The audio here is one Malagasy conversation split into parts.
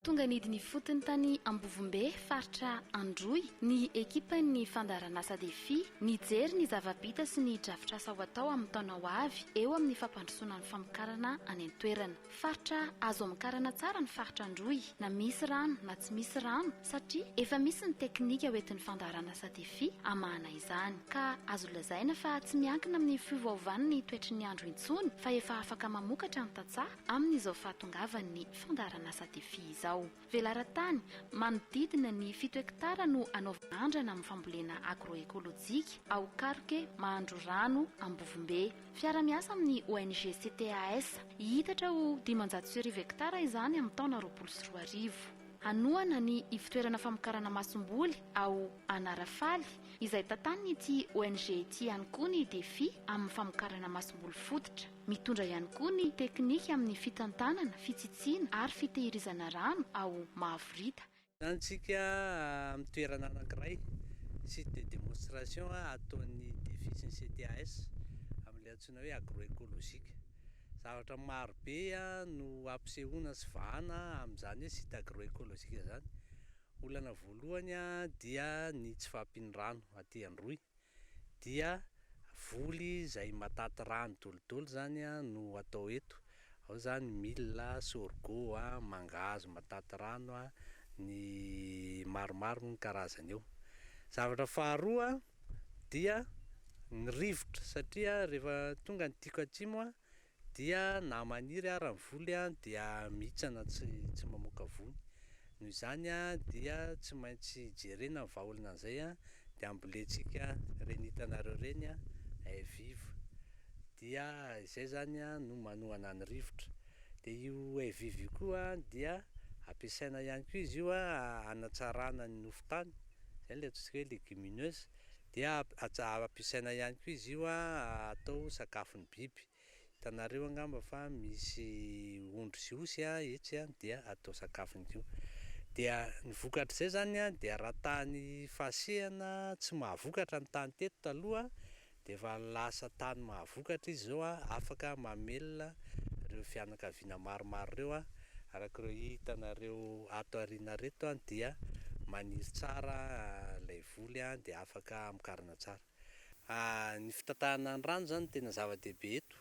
Tonga nidiny fotony tany Ambovombe faritra Androy ny ekipan'ny fandaranasa defi nijery ny zava-bita sy ny drafitra asa ho atao amin'ny taona ho avy eo amin'ny fampandrosoana ny famokarana any an-toerana. Faritra azo amokarana tsara ny faritra Androy na misy rano na tsy misy rano satria efa misy ny teknika hoentin'ny fandaranasa defi amahana izany, ka azo lazaina fa tsy miankina amin'ny fiovaovan'ny toetry ny andro intsony fa efa afaka mamokatra ny tantsaha amin'izao fahatongavan'ny fandaranasa defi izao. Velaran-tany manodidina ny 7 hektara no anaovana andrana amin'ny fambolena agroekôlôjika ao Karoke Mahandro Rano Ambovombe. Fiara-miasa amin'ny ONG CTAS hihitatra ho 500 hektara izany amin'ny taona 2024. Hanoana ny ivitoerana famokarana masomboly ao Anarafaly izay tatany ity ONG ity ihany koa ny defi amin'ny famokarana masomboly fototra. Mitondra ihany koa ny teknika amin'ny fitantanana, fitsitsiana ary fitehirizana rano ao Mahavorita. Antsika amin'ny toerana anankiray site de démonstration ataon'ny defi sy ny CTAS amin'ilay antsoina hoe agroekôlôjika. Zavatra maro be no ampisehoana sy vahana amin'izany hoe site agroekôlôjika zany. Olana voalohany dia ny tsy fahampiany rano aty Androy, dia voly izay mataty rano dolodolo zany no atao eto. Ao zany mila, sorgho, mangahazo mataty rano, ny maromaro ny karazany eo. Zavatra faharoa dia ny rivotra, satria rehefa tonga ny tiko atsimo dia na maniry ary ny voly dia mihitsana tsy mamoaka voly. Noho izany dia tsy maintsy jerena ny vahaolana an'izay dia ambolentsika reny hitanareo reny vivo. Dia izay zany no manohana ny rivotra. Dia io vivo io koa dia ampiasaina ihany koa izy io hanatsarana ny nofon-tany, izay ilay ataontsika hoe légumineuse. Dia ampiasaina ihany koa izy io atao sakafon'ny biby. Hitanareo angamba fa misy ondry sy osy etsy dia atao sakafony io. Dia ny vokatra izay zany dia raha tany fasehana tsy mahavokatra ny tany teto taloha dia efa lasa tany mahavokatra izy zao afaka mamelona ireo fianakaviana maromaro ireo araka ireo hitanareo ato aoriana reto dia maniry tsara ilay voly dia afaka amokarana tsara. Ny fitatahana ny rano zany tena zava-dehibe eto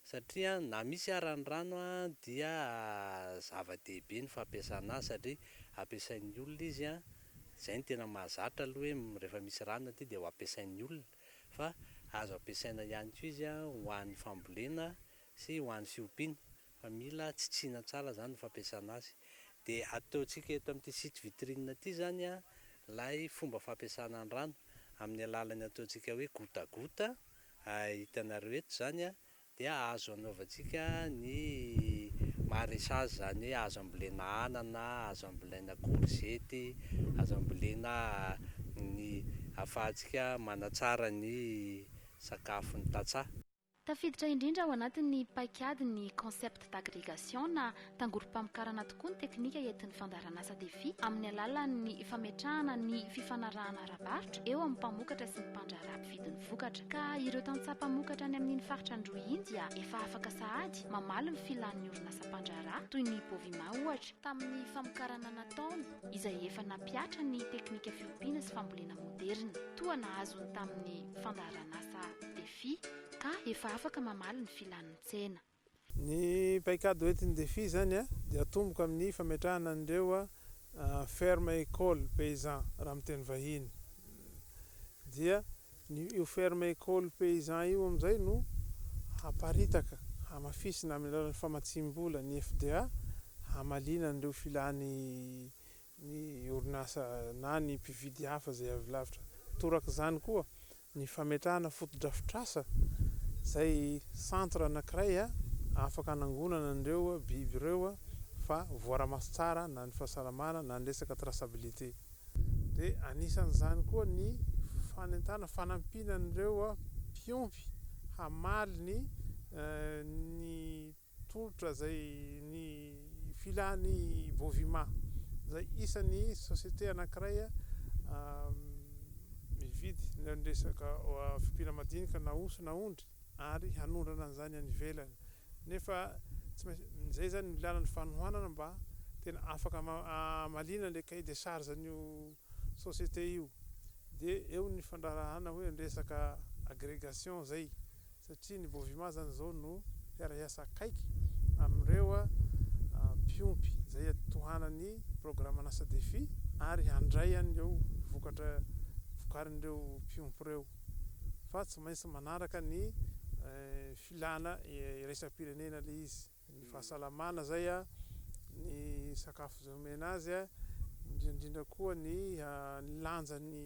satria na misy ara ny rano dia zava-dehibe ny fampiasana azy satria ampiasain'ny olona izy izay ny tena mahazatra aloha hoe rehefa misy rano aty dia ho ampiasain'ny olona, fa azo ampiasaina ihany koa izy ho an'ny fambolena sy ho an'ny fiompiana, fa mila tsitsina tsara zany ny fampiasana azy. Dia ataontsika eto amin'ity site vitrine ity zany ilay fomba fampiasana ny rano amin'ny alalany ataontsika hoe goutte à goutte. Hitanareo eto zany dia azo anaovantsika ny maraîchage, zany hoe azo ambolena anana, azo ambolena korzety, azo ambolena ny ahafahantsika manatsara ny sakafon'ny tantsaha. Tafiditra indrindra ao anatin'ny paikady ny concept d'agrégation na tangorom-pamokarana tokoa ny teknika entin'ny fandaranasa defi amin'ny alalan'ny fametrahana ny fifanarahana ara-barotra eo amin'ny mpamokatra sy ny mpandraharaha mpividin'ny vokatra. Ka ireo tantsaha mpamokatra any amin'ny faritra Androy iny dia efa afaka sahady mamaly ny filan'ny orinasa mpandraharaha toy ny Bovima ohatra tamin'ny famokarana nataony izay efa napiatra ny teknika fiompiana sy fambolena moderna. Toa nahazony tamin'ny fandaranasa defi ka efa afaka mamaly ny filan'ny tsena. Ny paikady hoentin'ny defi zany dia atomboka amin'ny fametrahana an'ireo ferme école paysan raha amin'ny teny vahiny. Dia io ferme école paysan io amin'izay no haparitaka, hamafisina amin'ny alalan'ny famatsim-bola ny FDA, hamaliana an'ireo filan'ny ny orinasa na ny mpividy hafa izay avy lavitra. Toraka izany koa ny fametrahana foto-drafitrasa izay centre anankiray afaka anangonana an'ireo biby ireo fa voara-maso tsara na ny fahasalamana na ny resaka traçabilité. Dia anisan'izany koa ny fanentana fanampiana an'ireo mpiompy hamaly ny tolotra izay ny filan'ny Bovima izay isan'ny société anankiray mividy ny resaka fiompiana madinika na osy na ondry ary hanondrana an'izany any ivelany. Nefa izay zany ny lalan'ny fanohanana mba tena afaka malina le cahier de charge an'io société io dia eo ny fandrarahana hoe resaka agrégation zay satria ny Bovima zany zao no fiara-iasa akaiky amin'ireo mpiompy zay atohanany programme an'asa défi ary handray an'ireo vokatra vokarin'ireo mpiompy reo fa tsy maintsy manaraka ny filana iraisam-pirenena le izy ny fahasalamana zay ny sakafo zay omena azy indrindra koa ny lanjan'ny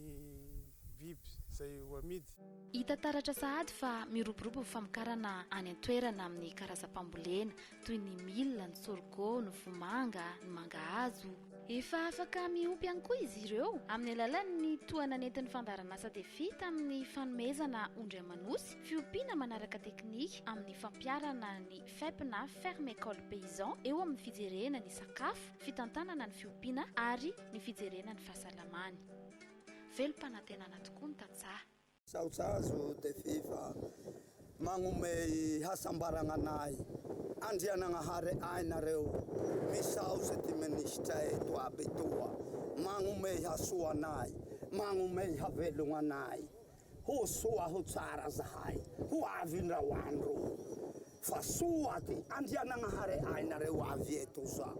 biby zay ho amidy. Hita taratra sahady fa miroborobo ny famokarana any an-toerana amin'ny karazam-pambolena toy ny milina, ny sorgho, ny vomanga, ny mangahazo. Efa afaka miompy ihany koa izy ireo amin'ny alalan'ny toana nentin'ny fandaran'asa défi tamin'ny fanomezana ondry amanosy, fiompiana manaraka teknika amin'ny fampiarana ny FEP na ferme école paysan eo amin'ny fijerena ny sakafo, fitantanana ny fiompiana ary ny fijerena ny fahasalamany. Velom-panantenana tokoa ny tantsaha. Sautsazo défi fa manome hasambarana anay andriananahary ainareo misao se ty ministra eto aby toa manome hasoa anay manome havelogna anay ho soa ho tsara zahay ho avindrao andro fa soa ty andriananahary ainareo avy eto za.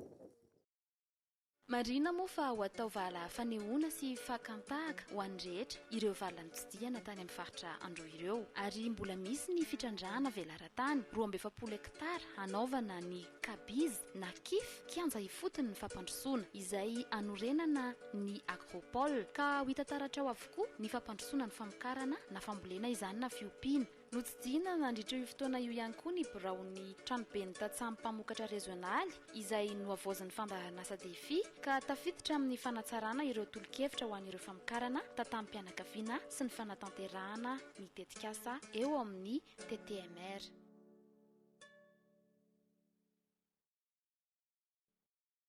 Marina moa fa ho atao vala fanehoana sy fakantahaka ho an'rehetra ireo valany tsidihana tany amin'ny faritra andro ireo ary mbola misy ny fitrandrahana velaran-tany 220 hektara hanaovana ny kabiz na kif kianja ifotony ny fampandrosoana izay anorenana ny agropole ka ho hita taratra ao avokoa ny fampandrosoana ny famokarana na fambolena izany na fiompiana. Notsidihana nandritra io fotoana io ihany koa ny biraon'ny tranoben'ny tatsaha mpamokatra rezionaly izay noavozin'ny fandaran'asa défi ka tafiditra amin'ny fanatsarana ireo tolo-kevitra ho an'ireo famokarana tatam-pianakaviana sy ny fanatanterahana ny tetikasa eo amin'ny TTMR.